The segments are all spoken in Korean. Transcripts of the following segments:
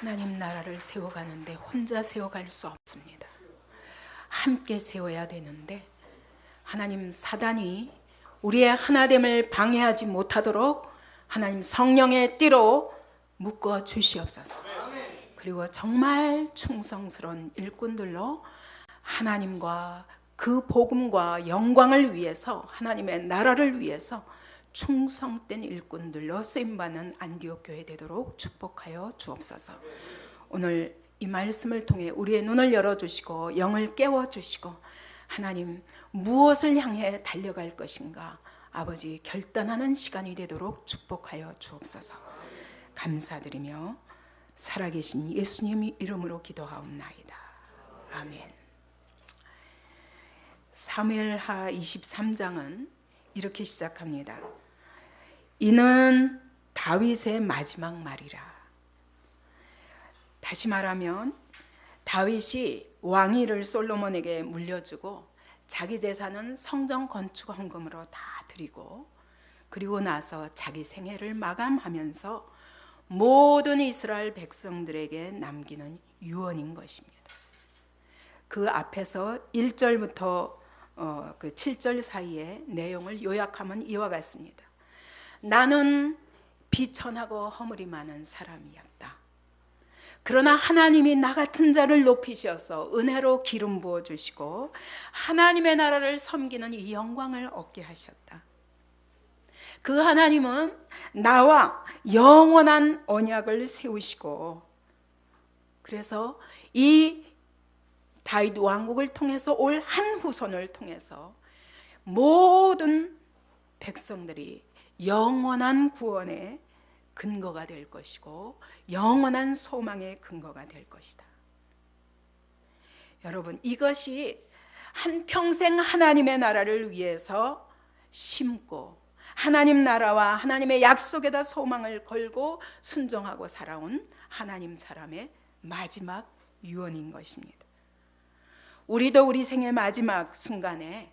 하나님 나라를 세워가는데 혼자 세워갈 수 없습니다. 함께 세워야 되는데 하나님 사단이 우리의 하나됨을 방해하지 못하도록 하나님 성령의 띠로 묶어 주시옵소서. 그리고 정말 충성스러운 일꾼들로 하나님과 그 복음과 영광을 위해서 하나님의 나라를 위해서 충성된 일꾼들로 쓰임받는 안디옥 교회 되도록 축복하여 주옵소서. 오늘 이 말씀을 통해 우리의 눈을 열어주시고 영을 깨워주시고 하나님 무엇을 향해 달려갈 것인가 아버지 결단하는 시간이 되도록 축복하여 주옵소서. 감사드리며 살아계신 예수님 이름으로 기도하옵나이다. 아멘. 사무엘하 23장은 이렇게 시작합니다. 이는 다윗의 마지막 말이라. 다시 말하면 다윗이 왕위를 솔로몬에게 물려주고 자기 재산은 성전 건축 헌금으로 다 드리고 그리고 나서 자기 생애를 마감하면서 모든 이스라엘 백성들에게 남기는 유언인 것입니다. 그 앞에서 1절부터 그 7절 사이의 내용을 요약하면 이와 같습니다. 나는 비천하고 허물이 많은 사람이었다. 그러나 하나님이 나 같은 자를 높이셔서 은혜로 기름 부어주시고 하나님의 나라를 섬기는 이 영광을 얻게 하셨다. 그 하나님은 나와 영원한 언약을 세우시고 그래서 이 다윗 왕국을 통해서 올 한 후손을 통해서 모든 백성들이 영원한 구원의 근거가 될 것이고 영원한 소망의 근거가 될 것이다. 여러분 이것이 한평생 하나님의 나라를 위해서 심고 하나님 나라와 하나님의 약속에다 소망을 걸고 순종하고 살아온 하나님 사람의 마지막 유언인 것입니다. 우리도 우리 생의 마지막 순간에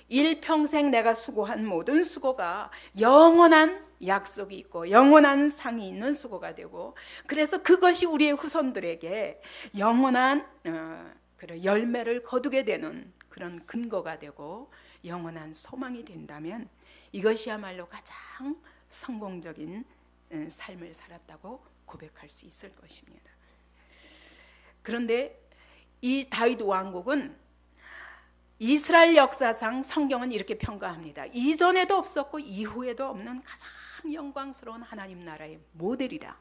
일평생 내가 수고한 모든 수고가 영원한 약속이 있고 영원한 상이 있는 수고가 되고 그래서 그것이 우리의 후손들에게 영원한 열매를 거두게 되는 그런 근거가 되고 영원한 소망이 된다면 이것이야말로 가장 성공적인 삶을 살았다고 고백할 수 있을 것입니다. 그런데 이 다윗 왕국은 이스라엘 역사상 성경은 이렇게 평가합니다. 이전에도 없었고 이후에도 없는 가장 영광스러운 하나님 나라의 모델이라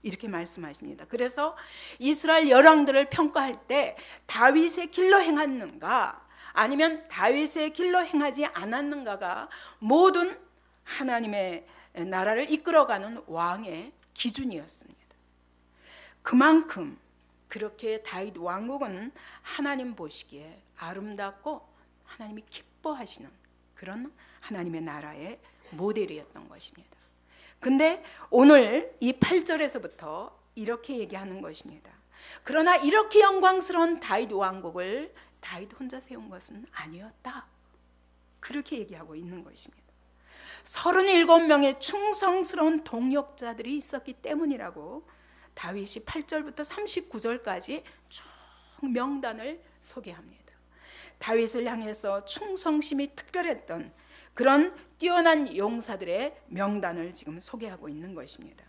이렇게 말씀하십니다. 그래서 이스라엘 열왕들을 평가할 때 다윗의 길로 행했는가 아니면 다윗의 길로 행하지 않았는가가 모든 하나님의 나라를 이끌어가는 왕의 기준이었습니다. 그만큼 그렇게 다윗 왕국은 하나님 보시기에 아름답고 하나님이 기뻐하시는 그런 하나님의 나라의 모델이었던 것입니다. 근데 오늘 이 8절에서부터 이렇게 얘기하는 것입니다. 그러나 이렇게 영광스러운 다윗 왕국을 다윗 혼자 세운 것은 아니었다. 그렇게 얘기하고 있는 것입니다. 37명의 충성스러운 동역자들이 있었기 때문이라고 다윗이 8절부터 39절까지 쭉 명단을 소개합니다. 다윗을 향해서 충성심이 특별했던 그런 뛰어난 용사들의 명단을 지금 소개하고 있는 것입니다.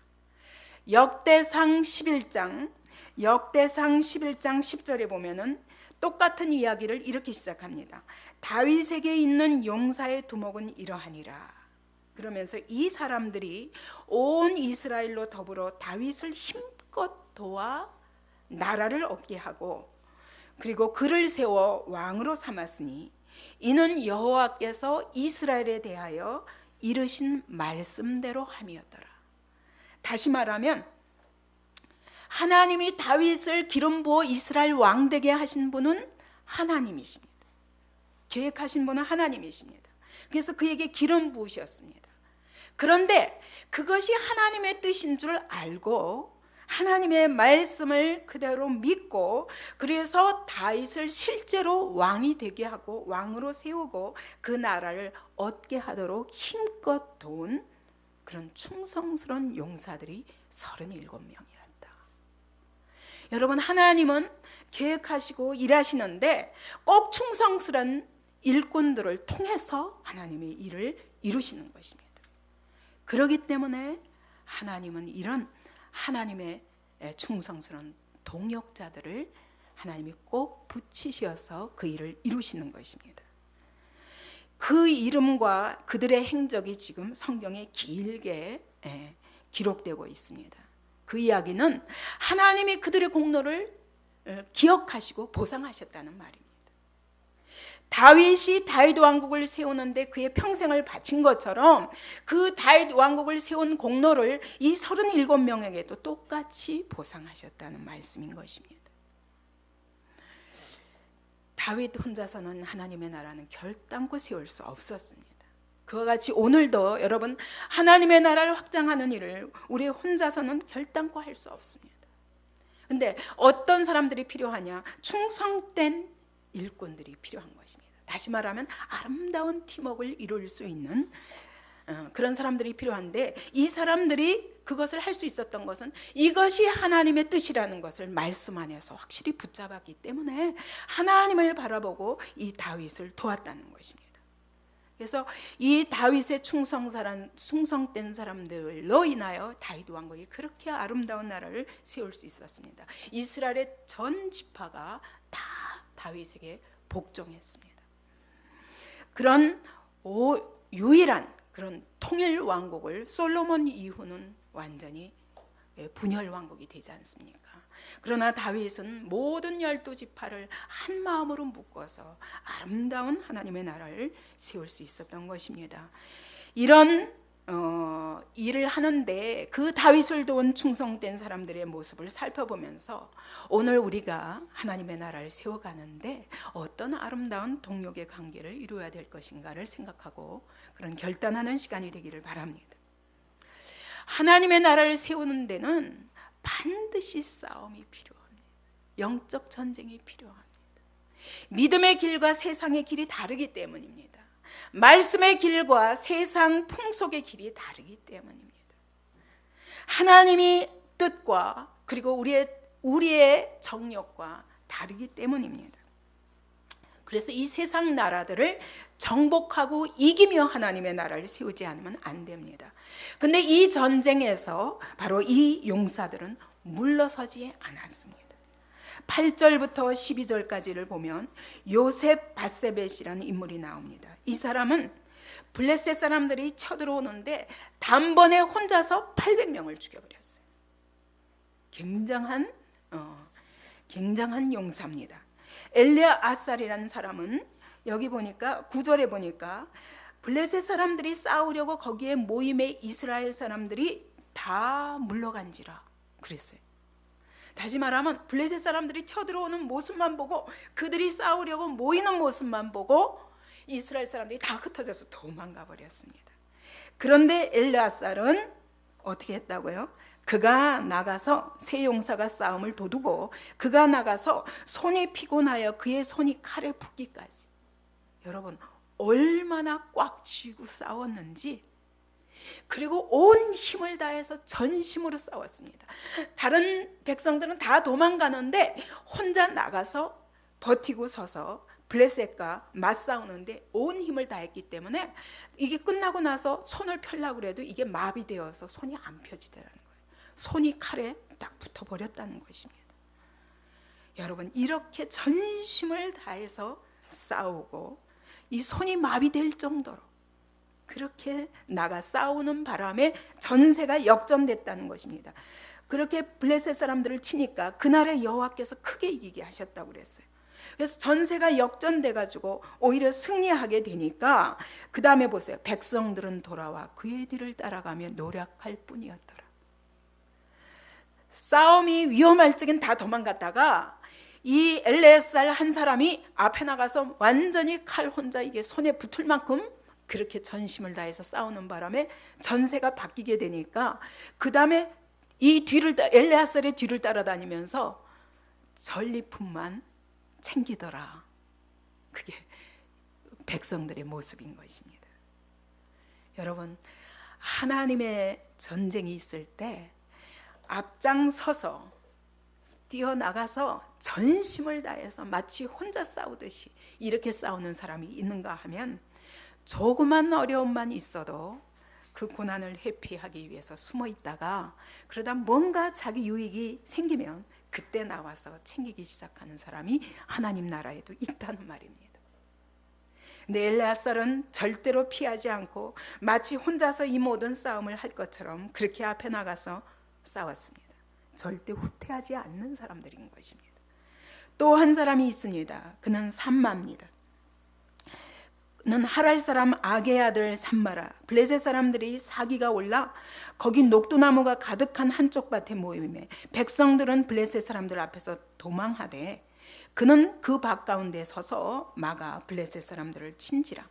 역대상 11장 10절에 보면은 똑같은 이야기를 이렇게 시작합니다. 다윗에게 있는 용사의 두목은 이러하니라. 그러면서 이 사람들이 온 이스라엘로 더불어 다윗을 힘껏 도와 나라를 얻게 하고 그리고 그를 세워 왕으로 삼았으니 이는 여호와께서 이스라엘에 대하여 이르신 말씀대로 함이었더라. 다시 말하면 하나님이 다윗을 기름 부어 이스라엘 왕 되게 하신 분은 하나님이십니다. 계획하신 분은 하나님이십니다. 그래서 그에게 기름 부으셨습니다. 그런데 그것이 하나님의 뜻인 줄 알고 하나님의 말씀을 그대로 믿고 그래서 다윗을 실제로 왕이 되게 하고 왕으로 세우고 그 나라를 얻게 하도록 힘껏 도운 그런 충성스러운 용사들이 37명이었다. 여러분, 하나님은 계획하시고 일하시는데 꼭 충성스러운 일꾼들을 통해서 하나님의 일을 이루시는 것입니다. 그렇기 때문에 하나님은 이런 하나님의 충성스러운 동역자들을 하나님이 꼭 붙이셔서 그 일을 이루시는 것입니다. 그 이름과 그들의 행적이 지금 성경에 길게 기록되고 있습니다. 그 이야기는 하나님이 그들의 공로를 기억하시고 보상하셨다는 말입니다. 다윗이 다윗 왕국을 세우는데 그의 평생을 바친 것처럼 그 다윗 왕국을 세운 공로를 이 37명에게도 똑같이 보상하셨다는 말씀인 것입니다. 다윗 혼자서는 하나님의 나라는 결단코 세울 수 없었습니다. 그와 같이 오늘도 여러분, 하나님의 나라를 확장하는 일을 우리 혼자서는 결단코 할 수 없습니다. 근데 어떤 사람들이 필요하냐? 충성된 일꾼들이 필요한 것입니다. 다시 말하면 아름다운 팀워크를 이룰 수 있는 그런 사람들이 필요한데, 이 사람들이 그것을 할 수 있었던 것은 이것이 하나님의 뜻이라는 것을 말씀 안에서 확실히 붙잡았기 때문에 하나님을 바라보고 이 다윗을 도왔다는 것입니다. 그래서 이 다윗의 충성된 사람들로 인하여 다윗 왕국이 그렇게 아름다운 나라를 세울 수 있었습니다. 이스라엘의 전 지파가 다 다윗에게 복종했습니다. 그런 유일한 그런 통일 왕국을 솔로몬 이후는 완전히 분열 왕국이 되지 않습니까? 그러나 다윗은 모든 12지파를 한 마음으로 묶어서 아름다운 하나님의 나라를 세울 수 있었던 것입니다. 이런 일을 하는데 그 다윗을 도운 충성된 사람들의 모습을 살펴보면서 오늘 우리가 하나님의 나라를 세워가는데 어떤 아름다운 동역의 관계를 이루어야 될 것인가를 생각하고 그런 결단하는 시간이 되기를 바랍니다. 하나님의 나라를 세우는 데는 반드시 싸움이 필요합니다. 영적 전쟁이 필요합니다. 믿음의 길과 세상의 길이 다르기 때문입니다. 말씀의 길과 세상 풍속의 길이 다르기 때문입니다. 하나님의 뜻과 그리고 우리의 정욕과 다르기 때문입니다. 그래서 이 세상 나라들을 정복하고 이기며 하나님의 나라를 세우지 않으면 안 됩니다. 근데 이 전쟁에서 바로 이 용사들은 물러서지 않았습니다. 8절부터 12절까지를 보면 요셉 바세벳이라는 인물이 나옵니다. 이 사람은 블레셋 사람들이 쳐들어오는데 단번에 혼자서 800명을 죽여버렸어요. 굉장한 용사입니다. 엘레아살이라는 사람은 여기 보니까 9절에 보니까 블레셋 사람들이 싸우려고 거기에 모임에 이스라엘 사람들이 다 물러간지라 그랬어요. 다시 말하면 블레셋 사람들이 쳐들어오는 모습만 보고 그들이 싸우려고 모이는 모습만 보고 이스라엘 사람들이 다 흩어져서 도망가 버렸습니다. 그런데 엘레아살은 어떻게 했다고요? 그가 나가서 세 용사가 싸움을 도두고 그가 나가서 손이 피곤하여 그의 손이 칼에 붙기까지, 여러분 얼마나 꽉 쥐고 싸웠는지, 그리고 온 힘을 다해서 전심으로 싸웠습니다. 다른 백성들은 다 도망가는데 혼자 나가서 버티고 서서 블레셋과 맞싸우는데 온 힘을 다했기 때문에 이게 끝나고 나서 손을 펴려고 해도 이게 마비되어서 손이 안 펴지더라는 거예요. 손이 칼에 딱 붙어버렸다는 것입니다. 여러분, 이렇게 전심을 다해서 싸우고 이 손이 마비될 정도로 그렇게 나가 싸우는 바람에 전세가 역전됐다는 것입니다. 그렇게 블레셋 사람들을 치니까 그날의 여호와께서 크게 이기게 하셨다고 그랬어요. 그래서 전세가 역전돼 가지고 오히려 승리하게 되니까 그 다음에 보세요. 백성들은 돌아와 그의 뒤를 따라가며 노력할 뿐이었더라. 싸움이 위험할 적엔 다 도망갔다가 이 엘레살 한 사람이 앞에 나가서 완전히 칼 혼자 이게 손에 붙을 만큼 그렇게 전심을 다해서 싸우는 바람에 전세가 바뀌게 되니까 그 다음에 이 엘레살의 뒤를 따라다니면서 전리품만 챙기더라. 그게 백성들의 모습인 것입니다. 여러분, 하나님의 전쟁이 있을 때 앞장서서 뛰어나가서 전심을 다해서 마치 혼자 싸우듯이 이렇게 싸우는 사람이 있는가 하면 조그만 어려움만 있어도 그 고난을 회피하기 위해서 숨어 있다가 그러다 뭔가 자기 유익이 생기면 그때 나와서 챙기기 시작하는 사람이 하나님 나라에도 있다는 말입니다. 근데 엘레아살은 절대로 피하지 않고 마치 혼자서 이 모든 싸움을 할 것처럼 그렇게 앞에 나가서 싸웠습니다. 절대 후퇴하지 않는 사람들인 것입니다. 또 한 사람이 있습니다. 그는 삼마입니다. 그는 하랄 사람 아게의 아들 삼마라. 블레셋 사람들이 사기가 올라 거기 녹두나무가 가득한 한쪽 밭에 모임에 백성들은 블레셋 사람들 앞에서 도망하되 그는 그 밭 가운데 서서 막아 블레셋 사람들을 친지라.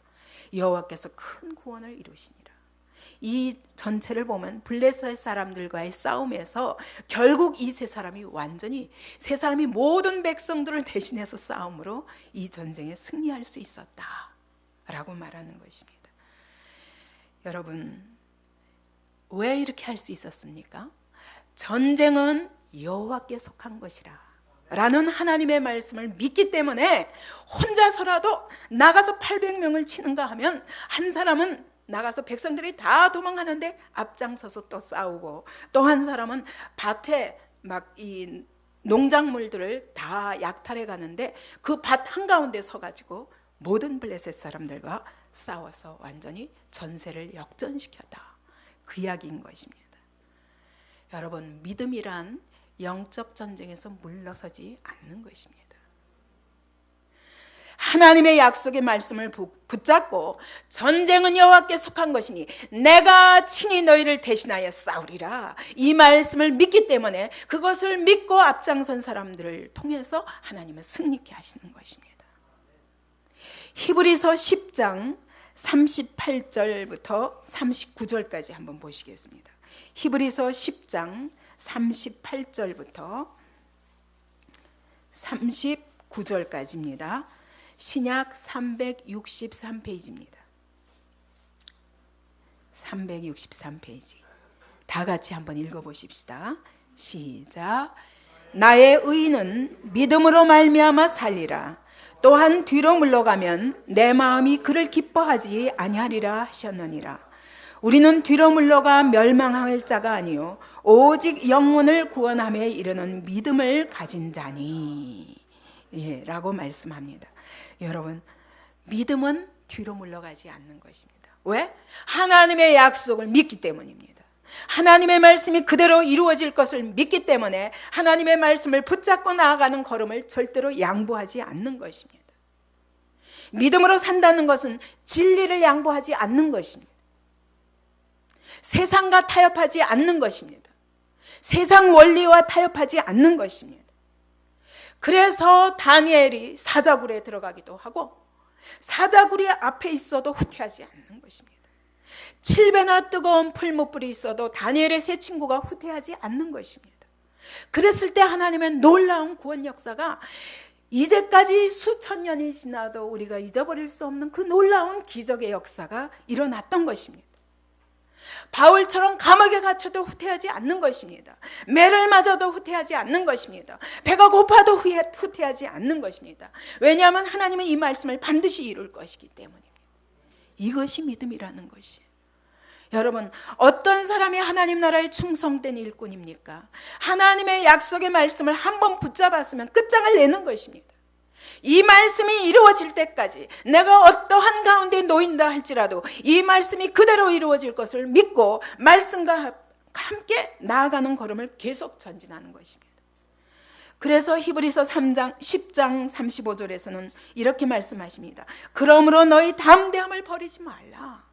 여호와께서 큰 구원을 이루시니라. 이 전체를 보면 블레셋 사람들과의 싸움에서 결국 이 세 사람이 세 사람이 모든 백성들을 대신해서 싸움으로 이 전쟁에 승리할 수 있었다 라고 말하는 것입니다. 여러분, 왜 이렇게 할 수 있었습니까? 전쟁은 여호와께 속한 것이라 라는 하나님의 말씀을 믿기 때문에 혼자서라도 나가서 800명을 치는가 하면 한 사람은 나가서 백성들이 다 도망가는데 앞장서서 또 싸우고, 또 한 사람은 밭에 막 이 농작물들을 다 약탈해 가는데 그 밭 한가운데 서가지고 모든 블레셋 사람들과 싸워서 완전히 전세를 역전시켰다. 그 이야기인 것입니다. 여러분, 믿음이란 영적 전쟁에서 물러서지 않는 것입니다. 하나님의 약속의 말씀을 붙잡고 전쟁은 여호와께 속한 것이니 내가 친히 너희를 대신하여 싸우리라. 이 말씀을 믿기 때문에 그것을 믿고 앞장선 사람들을 통해서 하나님은 승리케 하시는 것입니다. 히브리서 10장 38절부터 39절까지 한번 보시겠습니다. 히브리서 10장 38절부터 39절까지입니다. 신약 363페이지입니다. 363페이지. 다 같이 한번 읽어보십시다. 시작. 나의 의인은 믿음으로 말미암아 살리라. 또한 뒤로 물러가면 내 마음이 그를 기뻐하지 아니하리라 하셨느니라. 우리는 뒤로 물러가 멸망할 자가 아니요 오직 영혼을 구원함에 이르는 믿음을 가진 자니 라고 말씀합니다. 여러분, 믿음은 뒤로 물러가지 않는 것입니다. 왜? 하나님의 약속을 믿기 때문입니다. 하나님의 말씀이 그대로 이루어질 것을 믿기 때문에 하나님의 말씀을 붙잡고 나아가는 걸음을 절대로 양보하지 않는 것입니다. 믿음으로 산다는 것은 진리를 양보하지 않는 것입니다. 세상과 타협하지 않는 것입니다. 세상 원리와 타협하지 않는 것입니다. 그래서 다니엘이 사자굴에 들어가기도 하고 사자굴이 앞에 있어도 후퇴하지 않는 것입니다. 7배나 뜨거운 풀무불이 있어도 다니엘의 세 친구가 후퇴하지 않는 것입니다. 그랬을 때 하나님의 놀라운 구원 역사가 이제까지 수천 년이 지나도 우리가 잊어버릴 수 없는 그 놀라운 기적의 역사가 일어났던 것입니다. 바울처럼 감옥에 갇혀도 후퇴하지 않는 것입니다. 매를 맞아도 후퇴하지 않는 것입니다. 배가 고파도 후퇴하지 않는 것입니다. 왜냐하면 하나님은 이 말씀을 반드시 이룰 것이기 때문입니다. 이것이 믿음이라는 것이에요. 여러분, 어떤 사람이 하나님 나라에 충성된 일꾼입니까? 하나님의 약속의 말씀을 한번 붙잡았으면 끝장을 내는 것입니다. 이 말씀이 이루어질 때까지 내가 어떠한 가운데 놓인다 할지라도 이 말씀이 그대로 이루어질 것을 믿고 말씀과 함께 나아가는 걸음을 계속 전진하는 것입니다. 그래서 히브리서 10장 35절에서는 이렇게 말씀하십니다. 그러므로 너희 담대함을 버리지 말라.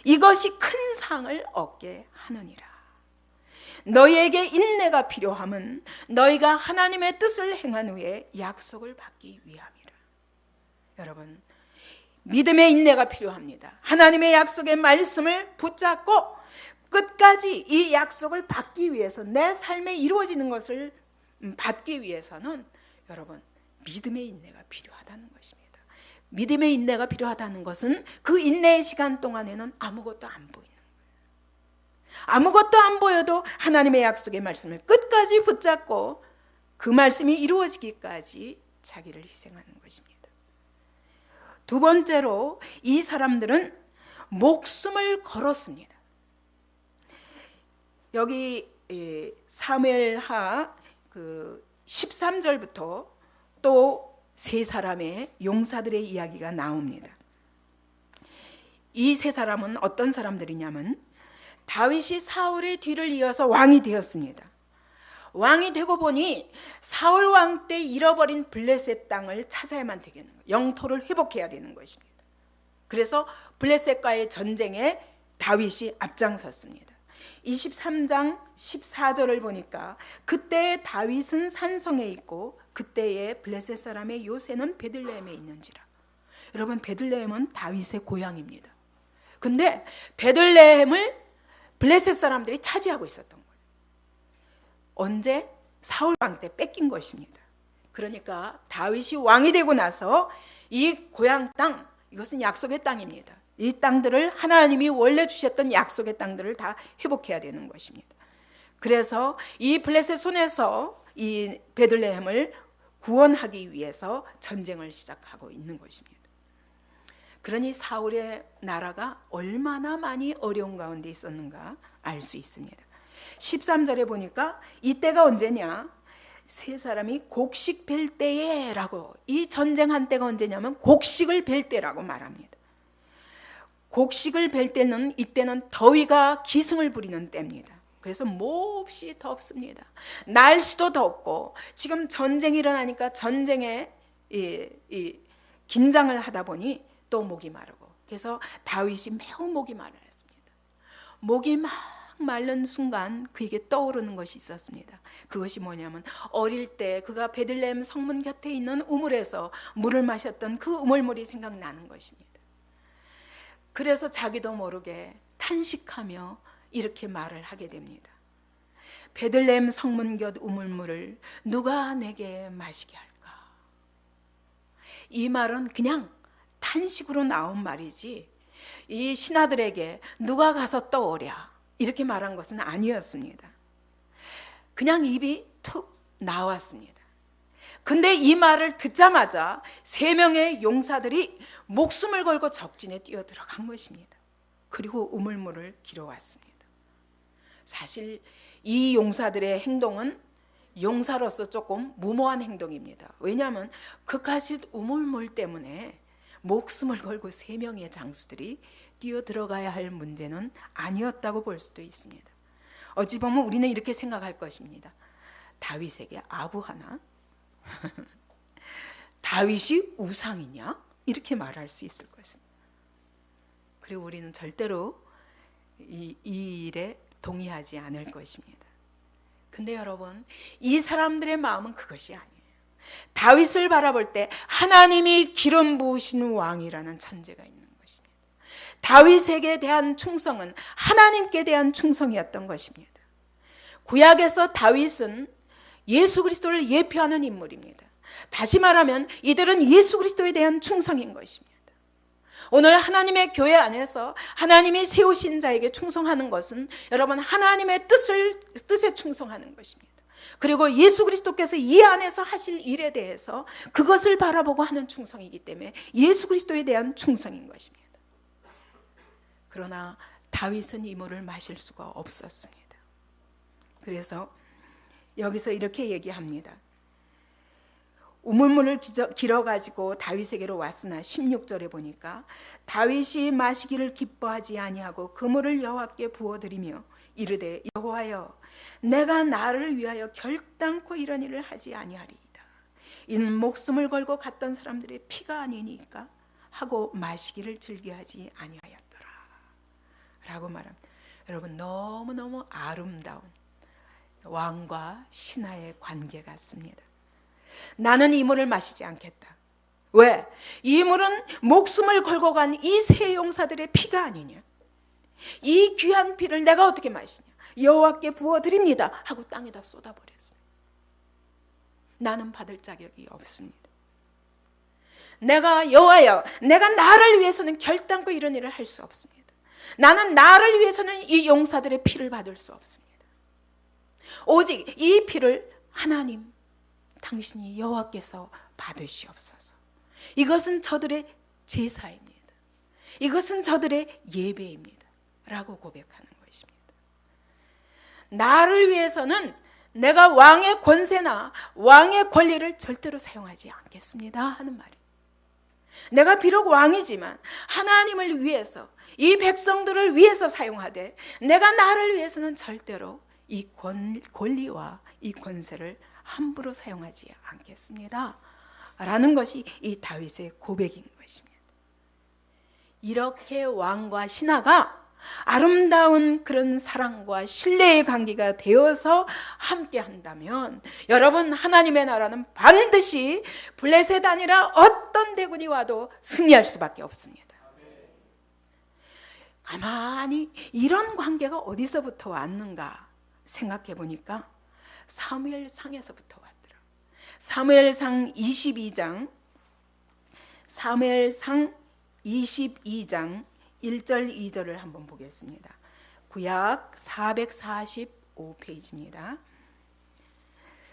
이것이 큰 상을 얻게 하느니라. 너희에게 인내가 필요함은 너희가 하나님의 뜻을 행한 후에 약속을 받기 위함이라. 여러분, 믿음의 인내가 필요합니다. 하나님의 약속의 말씀을 붙잡고 끝까지 이 약속을 받기 위해서, 내 삶에 이루어지는 것을 받기 위해서는 여러분, 믿음의 인내가 필요하다는 것입니다. 믿음의 인내가 필요하다는 것은 그 인내의 시간 동안에는 아무것도 안 보이는 거예요. 아무것도 안 보여도 하나님의 약속의 말씀을 끝까지 붙잡고 그 말씀이 이루어지기까지 자기를 희생하는 것입니다. 두 번째로 이 사람들은 목숨을 걸었습니다. 여기 사무엘하 13절부터 또 세 사람의 용사들의 이야기가 나옵니다. 이 세 사람은 어떤 사람들이냐면 다윗이 사울의 뒤를 이어서 왕이 되었습니다. 왕이 되고 보니 사울 왕 때 잃어버린 블레셋 땅을 찾아야만 되겠는 거예요. 영토를 회복해야 되는 것입니다. 그래서 블레셋과의 전쟁에 다윗이 앞장섰습니다. 23장 14절을 보니까 그때 다윗은 산성에 있고 그때의 블레셋 사람의 요새는 베들레헴에 있는지라. 여러분, 베들레헴은 다윗의 고향입니다. 근데 베들레헴을 블레셋 사람들이 차지하고 있었던 거예요. 언제? 사울 왕 때 뺏긴 것입니다. 그러니까 다윗이 왕이 되고 나서 이 고향 땅, 이것은 약속의 땅입니다. 이 땅들을 하나님이 원래 주셨던 약속의 땅들을 다 회복해야 되는 것입니다. 그래서 이 블레셋 손에서 이 베들레헴을 구원하기 위해서 전쟁을 시작하고 있는 것입니다. 그러니 사울의 나라가 얼마나 많이 어려운 가운데 있었는가 알 수 있습니다. 13절에 보니까 이때가 언제냐? 세 사람이 곡식 벨 때에 라고, 이 전쟁한 때가 언제냐면 곡식을 벨 때라고 말합니다. 곡식을 벨 때는 이때는 더위가 기승을 부리는 때입니다. 그래서 몹시 덥습니다. 날씨도 덥고 지금 전쟁이 일어나니까 전쟁에 긴장을 하다 보니 또 목이 마르고, 그래서 다윗이 매우 목이 마르였습니다. 목이 막 마른 순간 그에게 떠오르는 것이 있었습니다. 그것이 뭐냐면 어릴 때 그가 베들레헴 성문 곁에 있는 우물에서 물을 마셨던 그 우물물이 생각나는 것입니다. 그래서 자기도 모르게 탄식하며 이렇게 말을 하게 됩니다. 베들레헴 성문 곁 우물물을 누가 내게 마시게 할까? 이 말은 그냥 탄식으로 나온 말이지 이 신하들에게 누가 가서 떠오랴 이렇게 말한 것은 아니었습니다. 그냥 입이 툭 나왔습니다. 근데 이 말을 듣자마자 세 명의 용사들이 목숨을 걸고 적진에 뛰어 들어간 것입니다. 그리고 우물물을 길어왔습니다. 사실 이 용사들의 행동은 용사로서 조금 무모한 행동입니다. 왜냐하면 그까짓 우물물 때문에 목숨을 걸고 세 명의 장수들이 뛰어 들어가야 할 문제는 아니었다고 볼 수도 있습니다. 어찌 보면 우리는 이렇게 생각할 것입니다. 다윗에게 아부하나? 다윗이 우상이냐? 이렇게 말할 수 있을 것입니다. 그리고 우리는 절대로 이 일에 동의하지 않을 것입니다. 근데 여러분, 이 사람들의 마음은 그것이 아니에요. 다윗을 바라볼 때 하나님이 기름 부으신 왕이라는 천재가 있는 것입니다. 다윗에게 대한 충성은 하나님께 대한 충성이었던 것입니다. 구약에서 다윗은 예수 그리스도를 예표하는 인물입니다. 다시 말하면 이들은 예수 그리스도에 대한 충성인 것입니다. 오늘 하나님의 교회 안에서 하나님이 세우신 자에게 충성하는 것은 여러분 하나님의 뜻에 충성하는 것입니다. 그리고 예수 그리스도께서 이 안에서 하실 일에 대해서 그것을 바라보고 하는 충성이기 때문에 예수 그리스도에 대한 충성인 것입니다. 그러나 다윗은 이 물을 마실 수가 없었습니다. 그래서 여기서 이렇게 얘기합니다. 우물물을 길어가지고 다윗에게로 왔으나 16절에 보니까 다윗이 마시기를 기뻐하지 아니하고 그 물을 여호와께 부어드리며 이르되 여호와여 내가 나를 위하여 결단코 이런 일을 하지 아니하리이다. 이는 목숨을 걸고 갔던 사람들의 피가 아니니까 하고 마시기를 즐겨하지 아니하였더라 라고 말합니다. 여러분, 너무너무 아름다운 왕과 신하의 관계 같습니다. 나는 이 물을 마시지 않겠다. 왜? 이 물은 목숨을 걸고 간 이 세 용사들의 피가 아니냐. 이 귀한 피를 내가 어떻게 마시냐. 여호와께 부어드립니다 하고 땅에다 쏟아버렸습니다. 나는 받을 자격이 없습니다. 내가 여호와여, 내가 나를 위해서는 결단코 이런 일을 할 수 없습니다. 나는 나를 위해서는 이 용사들의 피를 받을 수 없습니다. 오직 이 피를 하나님, 당신이 여호와께서 받으시옵소서. 이것은 저들의 제사입니다. 이것은 저들의 예배입니다 라고 고백하는 것입니다. 나를 위해서는 내가 왕의 권세나 왕의 권리를 절대로 사용하지 않겠습니다 하는 말이에요. 내가 비록 왕이지만 하나님을 위해서, 이 백성들을 위해서 사용하되 내가 나를 위해서는 절대로 이 권리와 이 권세를 함부로 사용하지 않겠습니다 라는 것이 이 다윗의 고백인 것입니다. 이렇게 왕과 신하가 아름다운 그런 사랑과 신뢰의 관계가 되어서 함께 한다면 여러분, 하나님의 나라는 반드시 블레셋 아니라 어떤 대군이 와도 승리할 수밖에 없습니다. 가만히 이런 관계가 어디서부터 왔는가 생각해 보니까 사무엘상에서부터 왔더라. 사무엘상 22장 1절 2절을 한번 보겠습니다. 구약 445페이지입니다.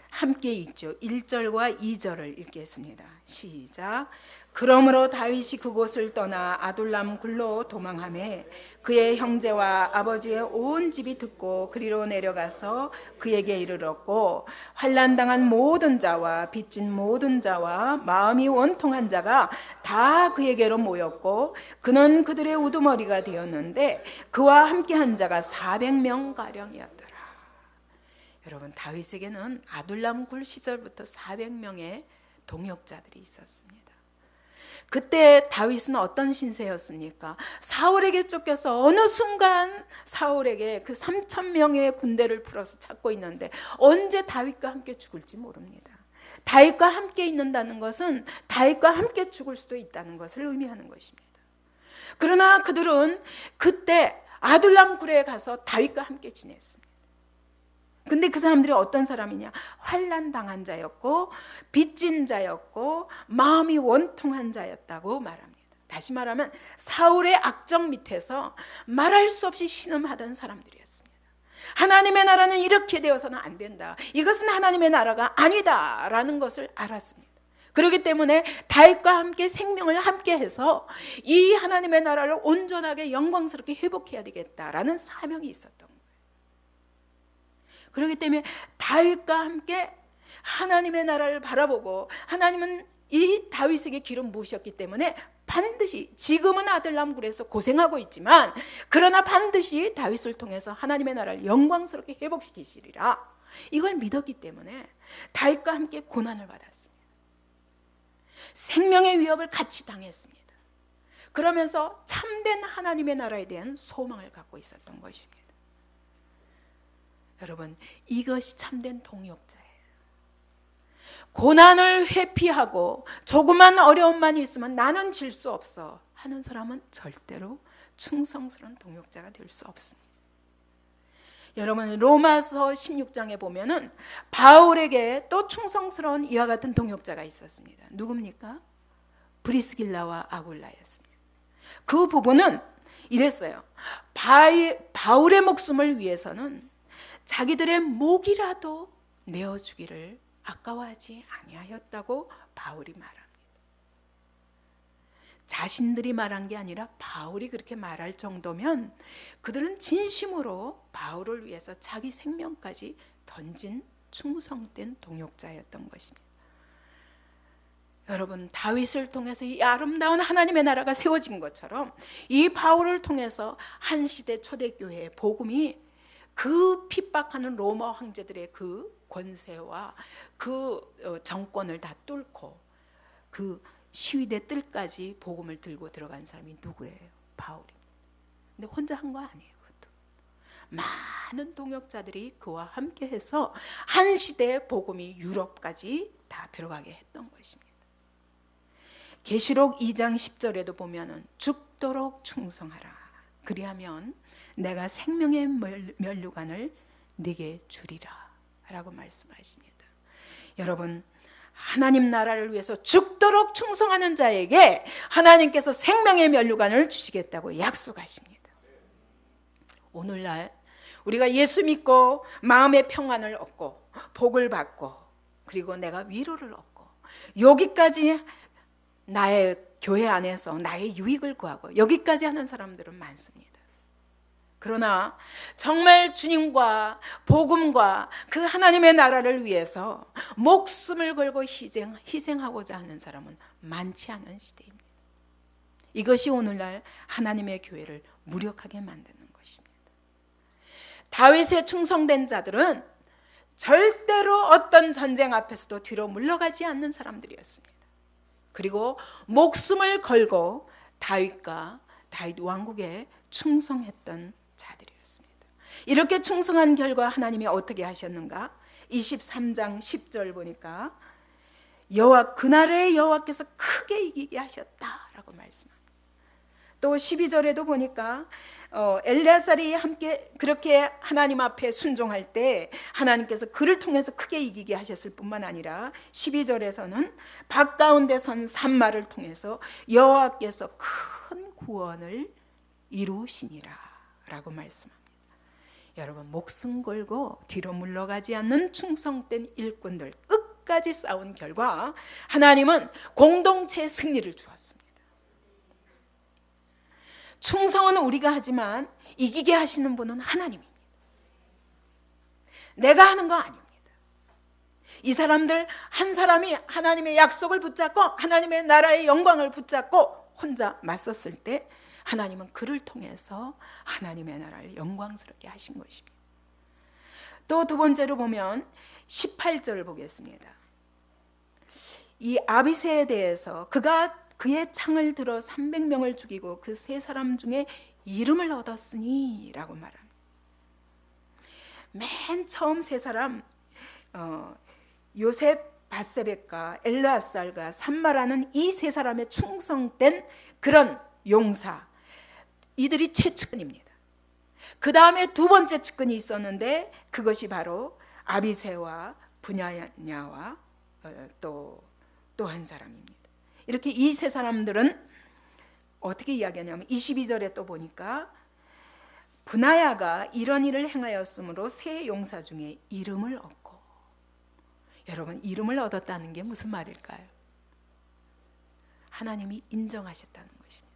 함께 읽죠. 1절과 2절을 읽겠습니다. 시작. 그러므로 다윗이 그곳을 떠나 아둘람 굴로 도망하매 그의 형제와 아버지의 온 집이 듣고 그리로 내려가서 그에게 이르렀고, 환난당한 모든 자와 빚진 모든 자와 마음이 원통한 자가 다 그에게로 모였고, 그는 그들의 우두머리가 되었는데 그와 함께한 자가 400명가량이었더라. 여러분, 다윗에게는 아둘람 굴 시절부터 400명의 동역자들이 있었습니다. 그때 다윗은 어떤 신세였습니까? 사울에게 쫓겨서 어느 순간 사울에게 그 3,000명의 군대를 풀어서 찾고 있는데 언제 다윗과 함께 죽을지 모릅니다. 다윗과 함께 있는다는 것은 다윗과 함께 죽을 수도 있다는 것을 의미하는 것입니다. 그러나 그들은 그때 아둘람 굴에 가서 다윗과 함께 지냈습니다. 근데 그 사람들이 어떤 사람이냐? 환난당한 자였고 빚진 자였고 마음이 원통한 자였다고 말합니다. 다시 말하면 사울의 악정 밑에서 말할 수 없이 신음하던 사람들이었습니다. 하나님의 나라는 이렇게 되어서는 안 된다, 이것은 하나님의 나라가 아니다 라는 것을 알았습니다. 그렇기 때문에 다윗과 함께 생명을 함께 해서 이 하나님의 나라를 온전하게 영광스럽게 회복해야 되겠다라는 사명이 있었던 거예요. 그렇기 때문에 다윗과 함께 하나님의 나라를 바라보고, 하나님은 이 다윗에게 기름 부으셨기 때문에 반드시, 지금은 아들람 굴에서 고생하고 있지만 그러나 반드시 다윗을 통해서 하나님의 나라를 영광스럽게 회복시키시리라, 이걸 믿었기 때문에 다윗과 함께 고난을 받았습니다. 생명의 위협을 같이 당했습니다. 그러면서 참된 하나님의 나라에 대한 소망을 갖고 있었던 것입니다. 여러분, 이것이 참된 동역자예요. 고난을 회피하고 조그만 어려움만 있으면 나는 질 수 없어 하는 사람은 절대로 충성스러운 동역자가 될 수 없습니다. 여러분, 로마서 16장에 보면은 바울에게 또 충성스러운 이와 같은 동역자가 있었습니다. 누굽니까? 브리스길라와 아굴라였습니다. 그 부분은 이랬어요. 바울의 목숨을 위해서는 자기들의 목이라도 내어주기를 아까워하지 아니하였다고 바울이 말합니다. 자신들이 말한 게 아니라 바울이 그렇게 말할 정도면 그들은 진심으로 바울을 위해서 자기 생명까지 던진 충성된 동역자였던 것입니다. 여러분, 다윗을 통해서 이 아름다운 하나님의 나라가 세워진 것처럼 이 바울을 통해서 한 시대 초대교회의 복음이 그 핍박하는 로마 황제들의 그 권세와 그 정권을 다 뚫고 그 시위대 뜰까지 복음을 들고 들어간 사람이 누구예요? 바울입니다. 근데 혼자 한 거 아니에요. 그것도 많은 동역자들이 그와 함께 해서 한 시대의 복음이 유럽까지 다 들어가게 했던 것입니다. 계시록 2장 10절에도 보면은 죽도록 충성하라, 그리하면 내가 생명의 면류관을 네게 주리라 라고 말씀하십니다. 여러분, 하나님 나라를 위해서 죽도록 충성하는 자에게 하나님께서 생명의 면류관을 주시겠다고 약속하십니다. 오늘날 우리가 예수 믿고 마음의 평안을 얻고 복을 받고 그리고 내가 위로를 얻고 여기까지 나의 교회 안에서 나의 유익을 구하고 여기까지 하는 사람들은 많습니다. 그러나 정말 주님과 복음과 그 하나님의 나라를 위해서 목숨을 걸고 희생하고자 하는 사람은 많지 않은 시대입니다. 이것이 오늘날 하나님의 교회를 무력하게 만드는 것입니다. 다윗에 충성된 자들은 절대로 어떤 전쟁 앞에서도 뒤로 물러가지 않는 사람들이었습니다. 그리고 목숨을 걸고 다윗과 다윗 왕국에 충성했던 자들이었습니다. 이렇게 충성한 결과 하나님이 어떻게 하셨는가? 23장 10절 보니까 그날에 여호와께서 크게 이기게 하셨다라고 말씀합니다. 또 12절에도 보니까 엘레아살이 함께 그렇게 하나님 앞에 순종할 때 하나님께서 그를 통해서 크게 이기게 하셨을 뿐만 아니라 12절에서는 밭 가운데 선 산마를 통해서 여호와께서 큰 구원을 이루시니라 라고 말씀합니다. 여러분, 목숨 걸고 뒤로 물러가지 않는 충성된 일꾼들 끝까지 싸운 결과 하나님은 공동체의 승리를 주었습니다. 충성은 우리가 하지만 이기게 하시는 분은 하나님입니다. 내가 하는 거 아닙니다. 이 사람들 한 사람이 하나님의 약속을 붙잡고 하나님의 나라의 영광을 붙잡고 혼자 맞섰을 때 하나님은 그를 통해서 하나님의 나라를 영광스럽게 하신 것입니다. 또 두 번째로 보면 18절을 보겠습니다. 이 아비새에 대해서 그의 창을 들어 300명을 죽이고 그 세 사람 중에 이름을 얻었으니 라고 말합니다. 맨 처음 세 사람 요셉, 밧세벳과 엘르아살과 산마라는 이 세 사람의 충성된 그런 용사, 이들이 최측근입니다. 그 다음에 두 번째 측근이 있었는데 그것이 바로 아비새와 분야냐와 또 한 사람입니다. 이렇게 이 세 사람들은 어떻게 이야기하냐면 22절에 또 보니까 분하야가 이런 일을 행하였으므로 세 용사 중에 이름을 얻고, 여러분, 이름을 얻었다는 게 무슨 말일까요? 하나님이 인정하셨다는 것입니다.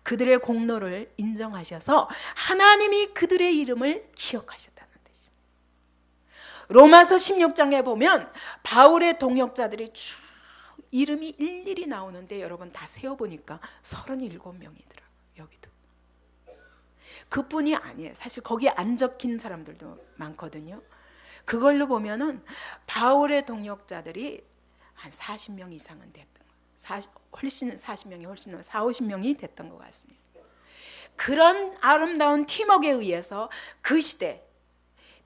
그들의 공로를 인정하셔서 하나님이 그들의 이름을 기억하셨다는 뜻입니다. 로마서 16장에 보면 바울의 동역자들이 쭉 이름이 일일이 나오는데 여러분 다 세어보니까 37명이더라고요. 여기도. 그뿐이 아니에요. 사실 거기 안 적힌 사람들도 많거든요. 그걸로 보면은 바울의 동역자들이 한 40명 이상은 됐던 거예요. 40명이 훨씬 40-50명이 됐던 것 같습니다. 그런 아름다운 팀워크에 의해서 그 시대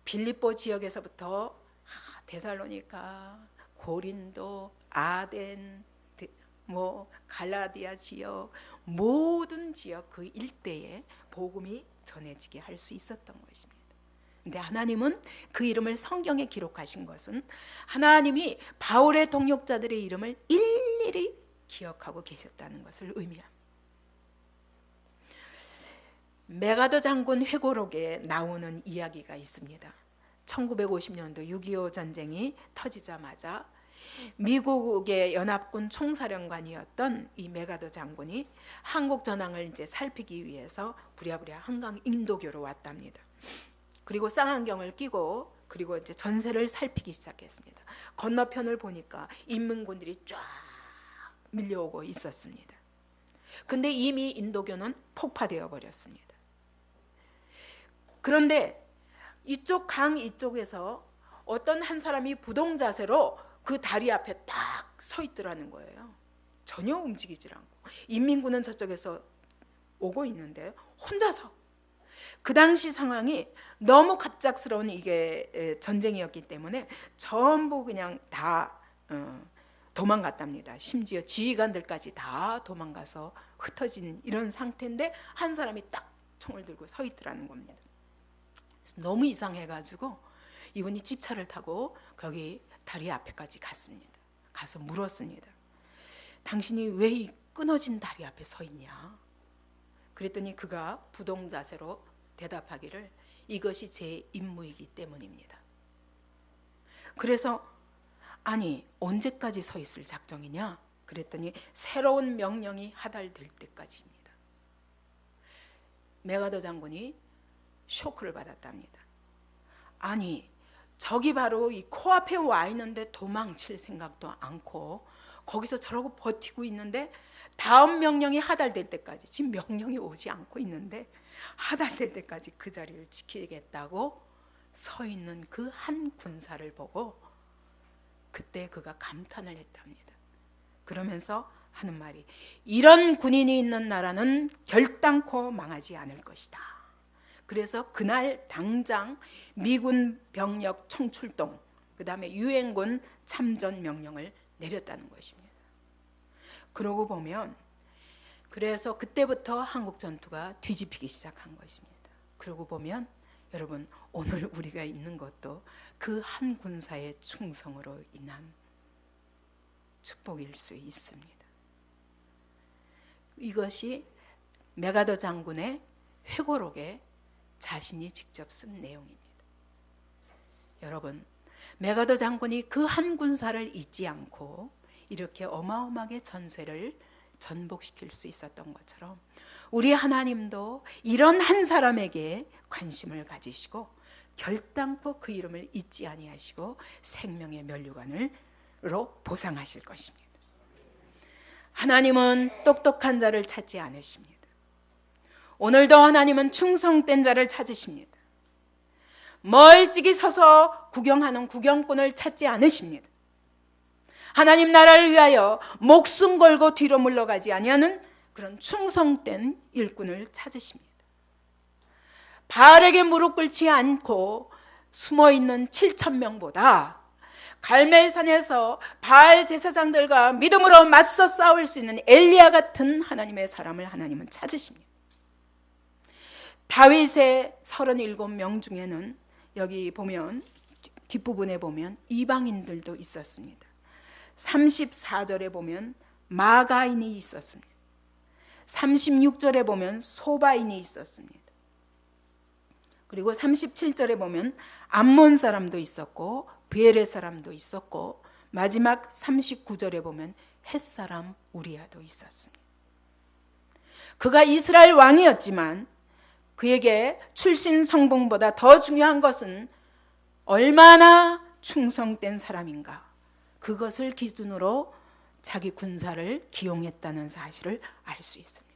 빌립보 지역에서부터 데살로니가, 고린도, 아덴, 갈라디아 지역, 모든 지역 그 일대에 복음이 전해지게 할 수 있었던 것입니다. 근데 하나님은 그 이름을 성경에 기록하신 것은 하나님이 바울의 동역자들의 이름을 일일이 기억하고 계셨다는 것을 의미합니다. 메가더 장군 회고록에 나오는 이야기가 있습니다. 1950년도 6.25 전쟁이 터지자마자 미국의 연합군 총사령관이었던 이 메가더 장군이 한국 전황을 이제 살피기 위해서 부랴부랴 한강 인도교로 왔답니다. 그리고 쌍안경을 끼고 그리고 이제 전세를 살피기 시작했습니다. 건너편을 보니까 인민군들이 쫙 밀려오고 있었습니다. 근데 이미 인도교는 폭파되어 버렸습니다. 그런데 이쪽 강 이쪽에서 어떤 한 사람이 부동 자세로 그 다리 앞에 딱 서 있더라는 거예요. 전혀 움직이질 않고 인민군은 저쪽에서 오고 있는데 혼자서. 그 당시 상황이 너무 갑작스러운 이게 전쟁이었기 때문에 전부 그냥 다 도망갔답니다. 심지어 지휘관들까지 다 도망가서 흩어진 이런 상태인데 한 사람이 딱 총을 들고 서 있더라는 겁니다. 너무 이상해가지고 이분이 집차를 타고 거기 다리 앞에까지 갔습니다. 가서 물었습니다. 당신이 왜 이 끊어진 다리 앞에 서 있냐? 그랬더니 그가 부동 자세로 대답하기를 이것이 제 임무이기 때문입니다. 그래서 아니 언제까지 서 있을 작정이냐? 그랬더니 새로운 명령이 하달될 때까지입니다. 메가더 장군이 쇼크를 받았답니다. 아니 저기 바로 이 코앞에 와 있는데 도망칠 생각도 않고 거기서 저러고 버티고 있는데 다음 명령이 하달될 때까지, 지금 명령이 오지 않고 있는데 하달될 때까지 그 자리를 지키겠다고 서 있는 그 한 군사를 보고 그때 그가 감탄을 했답니다. 그러면서 하는 말이, 이런 군인이 있는 나라는 결단코 망하지 않을 것이다. 그래서 그날 당장 미군 병력 총출동, 그 다음에 유엔군 참전 명령을 내렸다는 것입니다. 그러고 보면 그래서 그때부터 한국 전투가 뒤집히기 시작한 것입니다. 그러고 보면 여러분 오늘 우리가 있는 것도 그 한 군사의 충성으로 인한 축복일 수 있습니다. 이것이 메가더 장군의 회고록에 자신이 직접 쓴 내용입니다. 여러분 메가더 장군이 그 한 군사를 잊지 않고 이렇게 어마어마하게 전세를 전복시킬 수 있었던 것처럼 우리 하나님도 이런 한 사람에게 관심을 가지시고 결단코 그 이름을 잊지 아니하시고 생명의 면류관으로 보상하실 것입니다. 하나님은 똑똑한 자를 찾지 않으십니다. 오늘도 하나님은 충성된 자를 찾으십니다. 멀찍이 서서 구경하는 구경꾼을 찾지 않으십니다. 하나님 나라를 위하여 목숨 걸고 뒤로 물러가지 아니하는 그런 충성된 일꾼을 찾으십니다. 바알에게 무릎 꿇지 않고 숨어있는 7,000명보다 갈멜산에서 바알 제사장들과 믿음으로 맞서 싸울 수 있는 엘리야 같은 하나님의 사람을 하나님은 찾으십니다. 다윗의 37명 중에는 여기 보면 뒷부분에 보면 이방인들도 있었습니다. 34절에 보면 마가인이 있었습니다. 36절에 보면 소바인이 있었습니다. 그리고 37절에 보면 암몬 사람도 있었고 베레 사람도 있었고 마지막 39절에 보면 헷 사람 우리아도 있었습니다. 그가 이스라엘 왕이었지만 그에게 출신 성분보다 더 중요한 것은 얼마나 충성된 사람인가, 그것을 기준으로 자기 군사를 기용했다는 사실을 알 수 있습니다.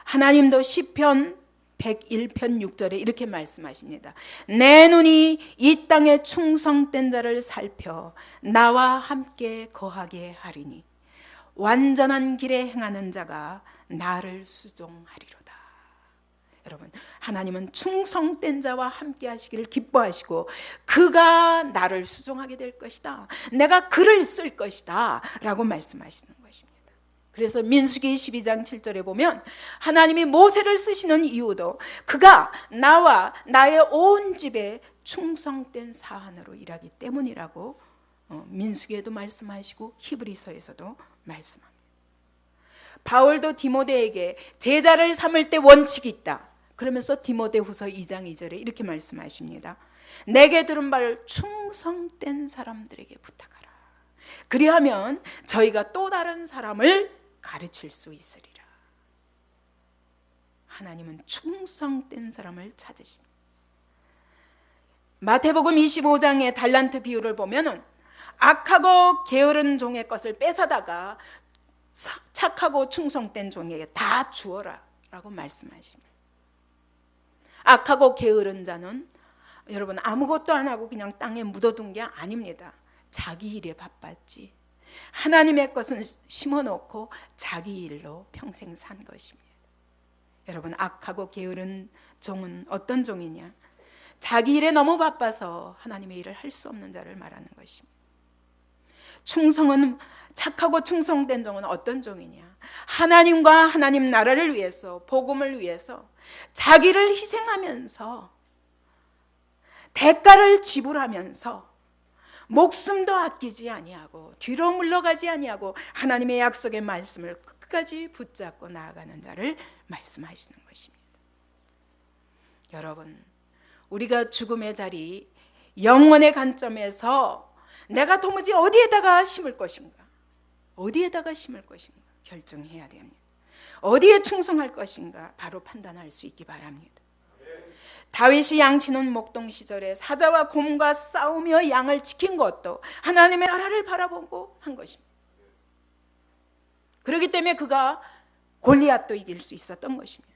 하나님도 시편 101편 6절에 이렇게 말씀하십니다. 내 눈이 이 땅의 충성된 자를 살펴 나와 함께 거하게 하리니 완전한 길에 행하는 자가 나를 수종하리로다. 여러분 하나님은 충성된 자와 함께 하시기를 기뻐하시고 그가 나를 수종하게 될 것이다, 내가 그를 쓸 것이다 라고 말씀하시는 것입니다. 그래서 민수기 12장 7절에 보면 하나님이 모세를 쓰시는 이유도 그가 나와 나의 온 집에 충성된 사안으로 일하기 때문이라고 민수기에도 말씀하시고 히브리서에서도 말씀합니다. 바울도 디모데에게 제자를 삼을 때 원칙이 있다 그러면서 디모데후서 2장 2절에 이렇게 말씀하십니다. 내게 들은 바를 충성된 사람들에게 부탁하라. 그리하면 저희가 또 다른 사람을 가르칠 수 있으리라. 하나님은 충성된 사람을 찾으십니다. 마태복음 25장의 달란트 비유를 보면은 악하고 게으른 종의 것을 뺏어다가 착하고 충성된 종에게 다 주어라 라고 말씀하십니다. 악하고 게으른 자는 여러분 아무것도 안 하고 그냥 땅에 묻어둔 게 아닙니다. 자기 일에 바빴지. 하나님의 것은 심어놓고 자기 일로 평생 산 것입니다. 여러분 악하고 게으른 종은 어떤 종이냐? 자기 일에 너무 바빠서 하나님의 일을 할 수 없는 자를 말하는 것입니다. 충성은 착하고 충성된 종은 어떤 종이냐? 하나님과 하나님 나라를 위해서 복음을 위해서 자기를 희생하면서 대가를 지불하면서 목숨도 아끼지 아니하고 뒤로 물러가지 아니하고 하나님의 약속의 말씀을 끝까지 붙잡고 나아가는 자를 말씀하시는 것입니다. 여러분 우리가 죽음의 자리 영원의 관점에서 내가 도무지 어디에다가 심을 것인가, 어디에다가 심을 것인가 결정해야 됩니다. 어디에 충성할 것인가 바로 판단할 수 있기 바랍니다. 다윗이 양치는 목동 시절에 사자와 곰과 싸우며 양을 지킨 것도 하나님의 나라를 바라보고 한 것입니다. 그렇기 때문에 그가 골리앗도 이길 수 있었던 것입니다.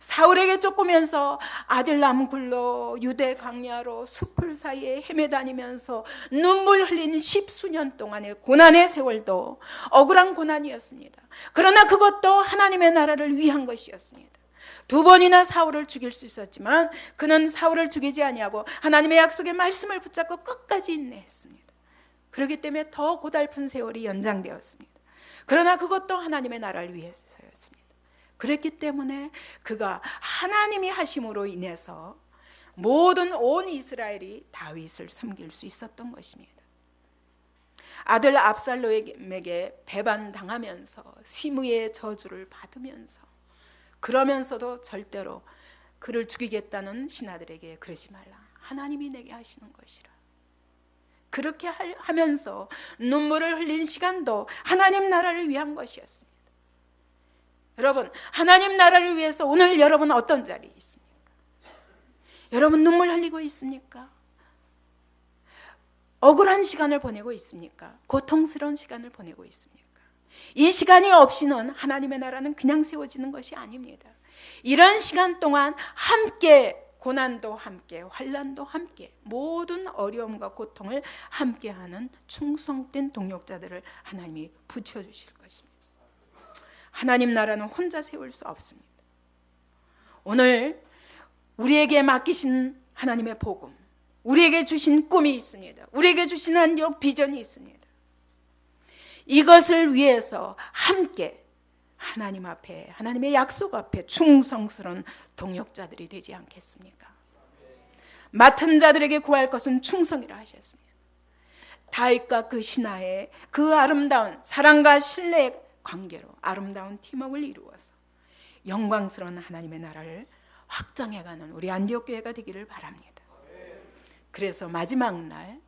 사울에게 쫓기면서 아들람 굴로 유대 광야로 숲을 사이에 헤매다니면서 눈물 흘린 10수년 동안의 고난의 세월도 억울한 고난이었습니다. 그러나 그것도 하나님의 나라를 위한 것이었습니다. 2번이나 사울을 죽일 수 있었지만 그는 사울을 죽이지 아니하고 하나님의 약속의 말씀을 붙잡고 끝까지 인내했습니다. 그렇기 때문에 더 고달픈 세월이 연장되었습니다. 그러나 그것도 하나님의 나라를 위해서였습니다. 그랬기 때문에 그가 하나님이 하심으로 인해서 모든 온 이스라엘이 다윗을 섬길 수 있었던 것입니다. 아들 압살롬에게 배반당하면서 시므의 저주를 받으면서 그러면서도 절대로 그를 죽이겠다는 신하들에게 그러지 말라, 하나님이 내게 하시는 것이라. 그렇게 하면서 눈물을 흘린 시간도 하나님 나라를 위한 것이었습니다. 여러분, 하나님 나라를 위해서 오늘 여러분 어떤 자리에 있습니까? 여러분 눈물 흘리고 있습니까? 억울한 시간을 보내고 있습니까? 고통스러운 시간을 보내고 있습니까? 이 시간이 없이는 하나님의 나라는 그냥 세워지는 것이 아닙니다. 이런 시간 동안 함께 고난도 함께 환난도 함께 모든 어려움과 고통을 함께하는 충성된 동역자들을 하나님이 붙여주실 것입니다. 하나님 나라는 혼자 세울 수 없습니다. 오늘 우리에게 맡기신 하나님의 복음, 우리에게 주신 꿈이 있습니다. 우리에게 주신 안디옥 비전이 있습니다. 이것을 위해서 함께 하나님 앞에, 하나님의 약속 앞에 충성스러운 동역자들이 되지 않겠습니까? 맡은 자들에게 구할 것은 충성이라 하셨습니다. 다윗과 그 신하의 그 아름다운 사랑과 신뢰의 관계로 아름다운 팀워크를 이루어서 영광스러운 하나님의 나라를 확장해가는 우리 안디옥 교회가 되기를 바랍니다. 그래서 마지막 날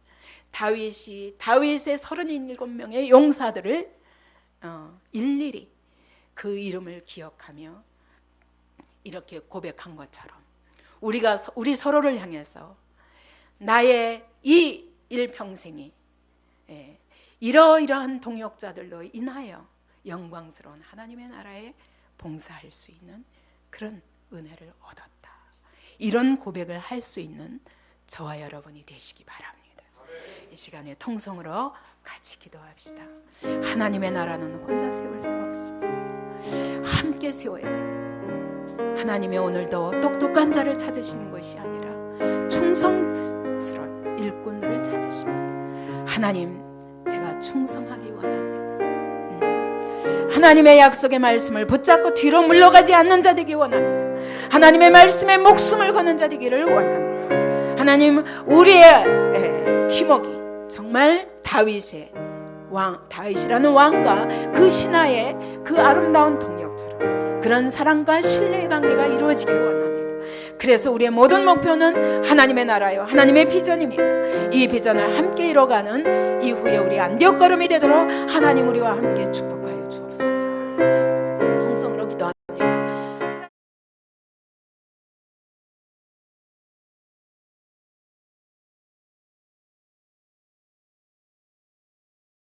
다윗의 37명의 용사들을 일일이 그 이름을 기억하며 이렇게 고백한 것처럼 우리 서로를 향해서 나의 이 일평생이 이러이러한 동역자들로 인하여 영광스러운 하나님의 나라에 봉사할 수 있는 그런 은혜를 얻었다. 이런 고백을 할 수 있는 저와 여러분이 되시기 바랍니다. 이 시간에 통성으로 같이 기도합시다. 하나님의 나라는 혼자 세울 수 없습니다. 함께 세워야 됩니다. 하나님이 오늘도 똑똑한 자를 찾으시는 것이 아니라 충성스러운 일꾼들을 찾으십니다. 하나님, 제가 충성하기 원합니다. 하나님의 약속의 말씀을 붙잡고 뒤로 물러가지 않는 자 되기 원합니다. 하나님의 말씀에 목숨을 거는 자 되기를 원합니다. 하나님, 우리의 팀워크 정말 다윗이라는 왕과 그 신하의 그 아름다운 동역처럼 그런 사랑과 신뢰의 관계가 이루어지길 원합니다. 그래서 우리의 모든 목표는 하나님의 나라요, 하나님의 비전입니다. 이 비전을 함께 이뤄가는 이후에 우리 안디옥 걸음이 되도록 하나님 우리와 함께 축복하여 주옵소서.